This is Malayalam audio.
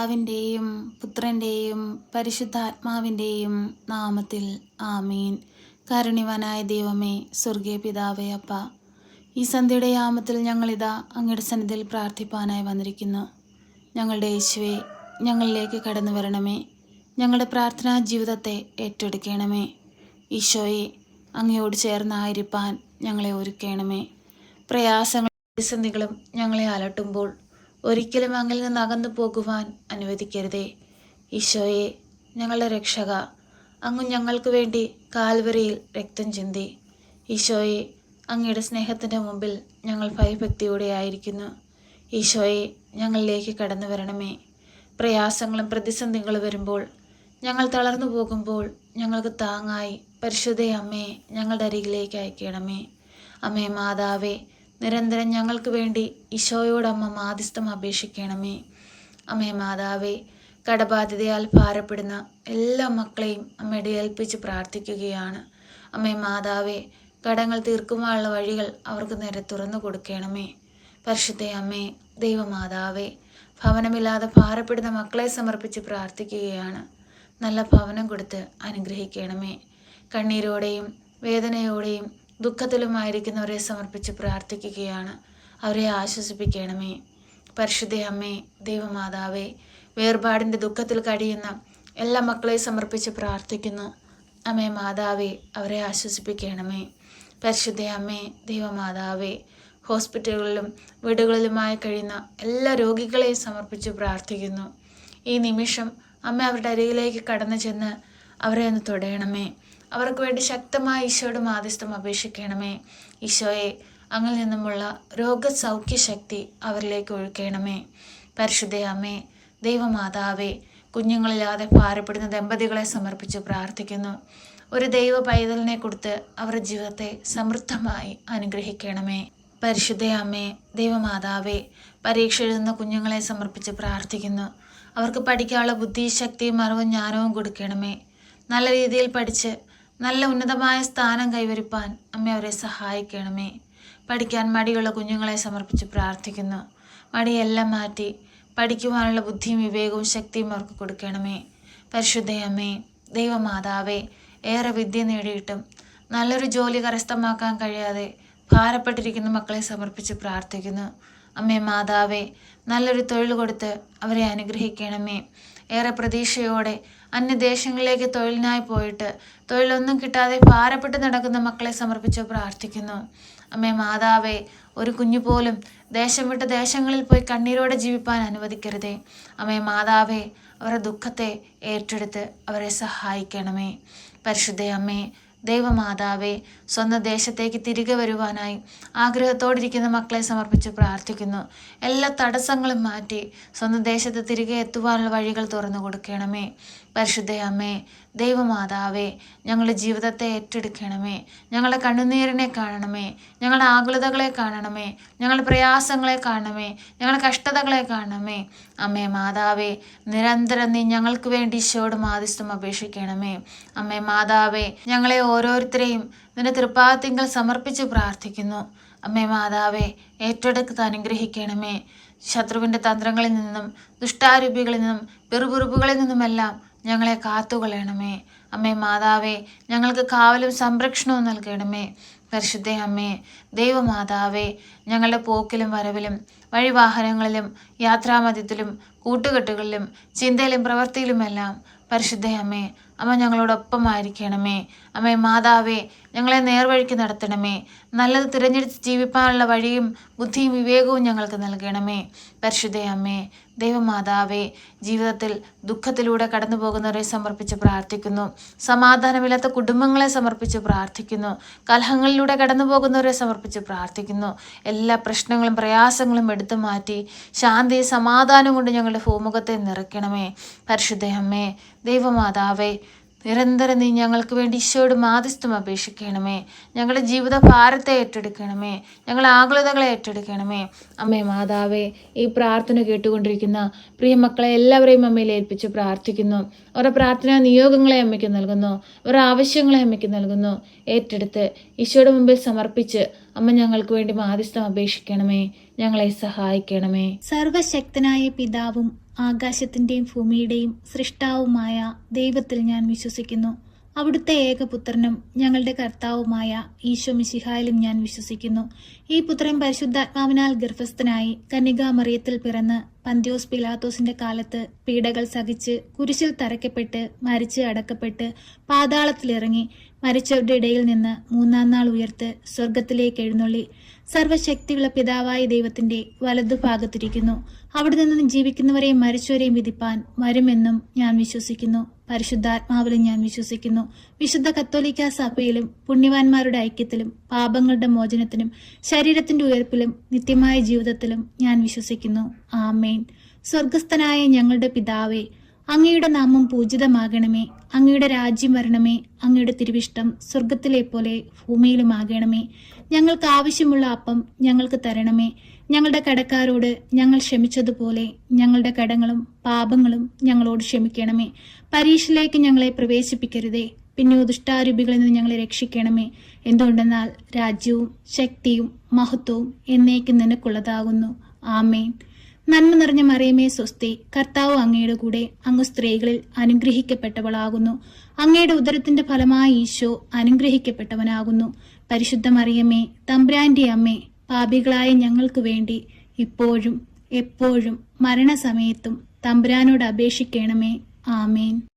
പിതാവിൻ്റെയും പുത്രൻ്റെയും പരിശുദ്ധാത്മാവിൻ്റെയും നാമത്തിൽ ആമീൻ. കാരുണ്യവാനായ ദൈവമേ, സ്വർഗീയ പിതാവേ, അപ്പ, ഈ സന്ധ്യയുടെ യാമത്തിൽ ഞങ്ങളിതാ അങ്ങയുടെ സന്നിധിയിൽ പ്രാർത്ഥിപ്പാനായി വന്നിരിക്കുന്നു. ഞങ്ങളുടെ യേശുവേ, ഞങ്ങളിലേക്ക് കടന്നു വരണമേ. ഞങ്ങളുടെ പ്രാർത്ഥനാ ജീവിതത്തെ ഏറ്റെടുക്കണമേ. ഈശോയെ, അങ്ങയോട് ചേർന്നായിരിക്കാൻ ഞങ്ങളെ ഒരുക്കണമേ. പ്രയാസങ്ങളും പ്രതിസന്ധികളും ഞങ്ങളെ അലട്ടുമ്പോൾ ഒരിക്കലും അങ്ങിൽ നിന്ന് അകന്നു പോകുവാൻ അനുവദിക്കരുതേ. ഈശോയെ, ഞങ്ങളുടെ രക്ഷക, അങ്ങ് ഞങ്ങൾക്ക് വേണ്ടി കാൽവരിയിൽ രക്തം ചിന്തി. ഈശോയെ, അങ്ങയുടെ സ്നേഹത്തിൻ്റെ മുമ്പിൽ ഞങ്ങൾ ഭയഭക്തിയോടെ ആയിരിക്കുന്നു. ഈശോയെ, ഞങ്ങളിലേക്ക് കടന്നു വരണമേ. പ്രയാസങ്ങളും പ്രതിസന്ധികളും വരുമ്പോൾ, ഞങ്ങൾ തളർന്നു പോകുമ്പോൾ ഞങ്ങൾക്ക് താങ്ങായി പരിശുദ്ധ അമ്മയെ ഞങ്ങളുടെ അരികിലേക്ക് അയക്കണമേ. അമ്മേ മാതാവേ, നിരന്തരം ഞങ്ങൾക്ക് വേണ്ടി ഈശോയോടമ്മ മാധ്യസ്ഥം അപേക്ഷിക്കണമേ. അമ്മേ മാതാവേ, കടബാധ്യതയാൽ ഭാരപ്പെടുന്ന എല്ലാ മക്കളെയും അമ്മയുടെ ഏൽപ്പിച്ച് പ്രാർത്ഥിക്കുകയാണ്. അമ്മേ മാതാവേ, കടങ്ങൾ തീർക്കുവാനുള്ള വഴികൾ അവർക്ക് നേരെ തുറന്നു കൊടുക്കണമേ. പരിശുദ്ധ അമ്മേ, ദൈവമാതാവേ, ഭവനമില്ലാതെ ഭാരപ്പെടുന്ന മക്കളെ സമർപ്പിച്ച് പ്രാർത്ഥിക്കുകയാണ്. നല്ല ഭവനം കൊടുത്ത് അനുഗ്രഹിക്കണമേ. കണ്ണീരോടെയും വേദനയോടെയും ദുഃഖത്തിലുമായിരിക്കുന്നവരെ സമർപ്പിച്ച് പ്രാർത്ഥിക്കുകയാണ്. അവരെ ആശ്വസിപ്പിക്കണമേ. പരിശുദ്ധ അമ്മേ, ദൈവമാതാവേ, വേർപാടിൻ്റെ ദുഃഖത്തിൽ കഴിയുന്ന എല്ലാ മക്കളെയും സമർപ്പിച്ച് പ്രാർത്ഥിക്കുന്നു. അമ്മേ മാതാവേ, അവരെ ആശ്വസിപ്പിക്കണമേ. പരിശുദ്ധ അമ്മേ, ദൈവമാതാവേ, ഹോസ്പിറ്റലുകളിലും വീടുകളിലുമായി കഴിയുന്ന എല്ലാ രോഗികളെയും സമർപ്പിച്ച് പ്രാർത്ഥിക്കുന്നു. ഈ നിമിഷം അമ്മ അവരുടെ അരികിലേക്ക് കടന്നു ചെന്ന് അവരെ ഒന്ന് തൊടയണമേ. അവർക്ക് വേണ്ടി ശക്തമായ ഈശോയുടെ മാധ്യസ്ഥം അപേക്ഷിക്കണമേ. ഈശോയെ, അങ്ങിൽ നിന്നുമുള്ള രോഗസൗഖ്യ ശക്തി അവരിലേക്ക് ഒഴുക്കണമേ. പരിശുദ്ധ അമ്മേ, ദൈവമാതാവേ, കുഞ്ഞുങ്ങളില്ലാതെ ഭാരപ്പെടുന്ന ദമ്പതികളെ സമർപ്പിച്ച് പ്രാർത്ഥിക്കുന്നു. ഒരു ദൈവ പൈതലിനെ കൊടുത്ത് അവരുടെ ജീവിതത്തെ സമൃദ്ധമായി അനുഗ്രഹിക്കണമേ. പരിശുദ്ധ അമ്മേ, ദൈവമാതാവേ, പരീക്ഷ എഴുതുന്ന കുഞ്ഞുങ്ങളെ സമർപ്പിച്ച് പ്രാർത്ഥിക്കുന്നു. അവർക്ക് പഠിക്കാനുള്ള ബുദ്ധിശക്തിയും അറിവും ജ്ഞാനവും കൊടുക്കണമേ. നല്ല രീതിയിൽ പഠിച്ച് നല്ല ഉന്നതമായ സ്ഥാനം കൈവരിപ്പാൻ അമ്മ അവരെ സഹായിക്കണമേ. പഠിക്കാൻ മടിയുള്ള കുഞ്ഞുങ്ങളെ സമർപ്പിച്ച് പ്രാർത്ഥിക്കുന്നു. മടിയെല്ലാം മാറ്റി പഠിക്കുവാനുള്ള ബുദ്ധിയും വിവേകവും ശക്തിയും അവർക്ക് കൊടുക്കണമേ. പരിശുദ്ധ അമ്മേ, ദൈവമാതാവേ, ഏറെ വിദ്യ നേടിയിട്ടും നല്ലൊരു ജോലി കരസ്ഥമാക്കാൻ കഴിയാതെ ഭാരപ്പെട്ടിരിക്കുന്ന മക്കളെ സമർപ്പിച്ച് പ്രാർത്ഥിക്കുന്നു. അമ്മേ മാതാവേ, നല്ലൊരു തൊഴിൽ കൊടുത്ത് അവരെ അനുഗ്രഹിക്കണമേ. ഏറെ പ്രതീക്ഷയോടെ അന്യദേശങ്ങളിലേക്ക് തൊഴിലിനായി പോയിട്ട് തൊഴിലൊന്നും കിട്ടാതെ ഭാരപ്പെട്ട് നടക്കുന്ന മക്കളെ സമർപ്പിച്ച് പ്രാർത്ഥിക്കുന്നു. അമ്മേ മാതാവേ, ഒരു കുഞ്ഞു പോലും ദേശം വിട്ട് ദേശങ്ങളിൽ പോയി കണ്ണീരോടെ ജീവിപ്പാൻ അനുവദിക്കരുതേ. അമ്മേ മാതാവേ, അവരുടെ ദുഃഖത്തെ ഏറ്റെടുത്ത് അവരെ സഹായിക്കണമേ. പരിശുദ്ധ അമ്മേ, ദൈവമാതാവേ, സ്വന്തം ദേശത്തേക്ക് തിരികെ വരുവാനായി ആഗ്രഹത്തോടിരിക്കുന്ന മക്കളെ സമർപ്പിച്ച് പ്രാർത്ഥിക്കുന്നു. എല്ലാ തടസ്സങ്ങളും മാറ്റി സ്വന്തം ദേശത്ത് തിരികെ എത്തുവാനുള്ള വഴികൾ തുറന്നു കൊടുക്കണമേ. പരിശുദ്ധ അമ്മേ, ദൈവമാതാവേ, ഞങ്ങളുടെ ജീവിതത്തെ ഏറ്റെടുക്കണമേ. ഞങ്ങളുടെ കണ്ണുനീരിനെ കാണണമേ. ഞങ്ങളുടെ ആകുലതകളെ കാണണമേ. ഞങ്ങളുടെ പ്രയാസങ്ങളെ കാണണമേ. ഞങ്ങളുടെ കഷ്ടതകളെ കാണണമേ. അമ്മേ മാതാവേ, നിരന്തരം നീ ഞങ്ങൾക്ക് വേണ്ടി ഈശോയോട് മാധ്യസ്ഥം അപേക്ഷിക്കണമേ. അമ്മേ മാതാവേ, ഞങ്ങളെ ഓരോരുത്തരെയും നിന്റെ തൃപ്പാദത്തിങ്കൽ സമർപ്പിച്ച് പ്രാർത്ഥിക്കുന്നു. അമ്മേ മാതാവേ, ഏറ്റെടുത്ത് അനുഗ്രഹിക്കണമേ. ശത്രുവിൻ്റെ തന്ത്രങ്ങളിൽ നിന്നും ദുഷ്ടാരൂപികളിൽ നിന്നും പിറുപിറുപ്പുകളിൽ നിന്നുമെല്ലാം ഞങ്ങളെ കാത്തുകൊള്ളണമേ. അമ്മേ മാതാവേ, ഞങ്ങൾക്ക് കാവലും സംരക്ഷണവും നൽകണമേ. പരിശുദ്ധ അമ്മേ, ദൈവമാതാവേ, ഞങ്ങളുടെ പോക്കിലും വരവിലും വഴിവാഹനങ്ങളിലും യാത്രാമധ്യത്തിലും കൂട്ടുകെട്ടുകളിലും ചിന്തയിലും പ്രവൃത്തിയിലുമെല്ലാം പരിശുദ്ധ അമ്മേ, അമ്മ ഞങ്ങളോടൊപ്പമായിരിക്കണമേ. അമ്മേ മാതാവേ, ഞങ്ങളെ നേർവഴിക്ക് നടത്തണമേ. നല്ലത് തിരഞ്ഞെടുത്ത് ജീവിപ്പാനുള്ള വഴിയും ബുദ്ധിയും വിവേകവും ഞങ്ങൾക്ക് നൽകണമേ. പരിശുദ്ധ അമ്മേ, ദൈവമാതാവേ, ജീവിതത്തിൽ ദുഃഖത്തിലൂടെ കടന്നു പോകുന്നവരെ സമർപ്പിച്ച് പ്രാർത്ഥിക്കുന്നു. സമാധാനമില്ലാത്ത കുടുംബങ്ങളെ സമർപ്പിച്ച് പ്രാർത്ഥിക്കുന്നു. കലഹങ്ങളിലൂടെ കടന്നു പോകുന്നവരെ സമർപ്പിച്ച് പ്രാർത്ഥിക്കുന്നു. എല്ലാ പ്രശ്നങ്ങളും പ്രയാസങ്ങളും എടുത്തു മാറ്റി ശാന്തി സമാധാനം കൊണ്ട് ഞങ്ങളുടെ ഭൂമുഖത്തെ നിറയ്ക്കണമേ. പരിശുദ്ധ അമ്മേ, ദൈവമാതാവേ, നിരന്തരം നീ ഞങ്ങൾക്ക് വേണ്ടി ഈശോയോട് മാധ്യസ്ഥം അപേക്ഷിക്കണമേ. ഞങ്ങളുടെ ജീവിത ഭാരത്തെ ഏറ്റെടുക്കണമേ. ഞങ്ങളുടെ ആകുലതകളെ ഏറ്റെടുക്കണമേ. അമ്മേ മാതാവേ, ഈ പ്രാർത്ഥന കേട്ടുകൊണ്ടിരിക്കുന്ന പ്രിയ മക്കളെ എല്ലാവരെയും അമ്മയിൽ ഏൽപ്പിച്ച് പ്രാർത്ഥിക്കുന്നു. അവരുടെ പ്രാർത്ഥനാ നിയോഗങ്ങളെ അമ്മയ്ക്ക് നൽകുന്നു. അവരുടെ ആവശ്യങ്ങളെ അമ്മയ്ക്ക് നൽകുന്നു. ഏറ്റെടുത്ത് ഈശോയുടെ മുമ്പിൽ സമർപ്പിച്ച് അമ്മ ഞങ്ങൾക്ക് വേണ്ടി മാധ്യസ്ഥം അപേക്ഷിക്കണമേ. ഞങ്ങളെ സഹായിക്കണമേ. സർവശക്തനായ പിതാവും ആകാശത്തിൻ്റെയും ഭൂമിയുടെയും സൃഷ്ടാവുമായ ദൈവത്തിൽ ഞാൻ വിശ്വസിക്കുന്നു. അവിടുത്തെ ഏകപുത്രനും ഞങ്ങളുടെ കർത്താവുമായ ഈശോ മിശിഹായിലും ഞാൻ വിശ്വസിക്കുന്നു. ഈ പുത്രൻ പരിശുദ്ധാത്മാവിനാൽ ഗർഭസ്ഥനായി കന്യകാമറിയത്തിൽ പിറന്ന് പന്ത്യോസ് പിലാത്തോസിന്റെ കാലത്ത് പീഡകൾ സഹിച്ച് കുരിശിൽ തറയ്ക്കപ്പെട്ട് മരിച്ച് അടക്കപ്പെട്ട് പാതാളത്തിലിറങ്ങി മരിച്ചവരുടെ ഇടയിൽ നിന്ന് മൂന്നാം നാൾ ഉയർത്ത് സ്വർഗത്തിലേക്ക് എഴുന്നള്ളി സർവശക്തിയുള്ള പിതാവായ ദൈവത്തിന്റെ വലതുഭാഗത്തിരിക്കുന്നു. അവിടെ നിന്ന് ജീവിക്കുന്നവരെയും മരിച്ചവരെയും വിധിപ്പാൻ വരുമെന്നും ഞാൻ വിശ്വസിക്കുന്നു. പരിശുദ്ധാത്മാവിലും ഞാൻ വിശ്വസിക്കുന്നു. വിശുദ്ധ കത്തോലിക്ക സഭയിലും പുണ്യവാന്മാരുടെ ഐക്യത്തിലും പാപങ്ങളുടെ മോചനത്തിനും ശരീരത്തിന്റെ ഉയർപ്പിലും നിത്യമായ ജീവിതത്തിലും ഞാൻ വിശ്വസിക്കുന്നു. ആമേൻ. സ്വർഗസ്ഥനായ ഞങ്ങളുടെ പിതാവേ, അങ്ങയുടെ നാമം പൂജിതമാകണമേ. അങ്ങയുടെ രാജ്യം വരണമേ. അങ്ങയുടെ തിരുവിഷ്ടം സ്വർഗത്തിലെ പോലെ ഭൂമിയിലുമാകണമേ. ഞങ്ങൾക്ക് ആവശ്യമുള്ള അപ്പം ഞങ്ങൾക്ക് തരണമേ. ഞങ്ങളുടെ കടക്കാരോട് ഞങ്ങൾ ക്ഷമിച്ചതുപോലെ ഞങ്ങളുടെ കടങ്ങളും പാപങ്ങളും ഞങ്ങളോട് ക്ഷമിക്കണമേ. പരീക്ഷയിലേക്ക് ഞങ്ങളെ പ്രവേശിപ്പിക്കരുതേ, പിന്നെ ദുഷ്ടാരൂപികളിൽ നിന്ന് ഞങ്ങളെ രക്ഷിക്കണമേ. എന്തുകൊണ്ടെന്നാൽ രാജ്യവും ശക്തിയും മഹത്വവും എന്നേക്കും നിനക്കുള്ളതാകുന്നു. ആമേൻ. നന്മ നിറഞ്ഞ മറിയമേ സ്വസ്തി, കർത്താവ് അങ്ങയുടെ കൂടെ, അങ്ങ് സ്ത്രീകളിൽ അനുഗ്രഹിക്കപ്പെട്ടവളാകുന്നു. അങ്ങയുടെ ഉദരത്തിന്റെ ഫലമായ ഈശോ അനുഗ്രഹിക്കപ്പെട്ടവനാകുന്നു. പരിശുദ്ധ മറിയമേ, തമ്പുരാന്റെ അമ്മേ, പാപികളായ ഞങ്ങൾക്ക് വേണ്ടി ഇപ്പോഴും എപ്പോഴും മരണസമയത്തും തമ്പുരാനോട് അപേക്ഷിക്കണമേ. ആമേൻ.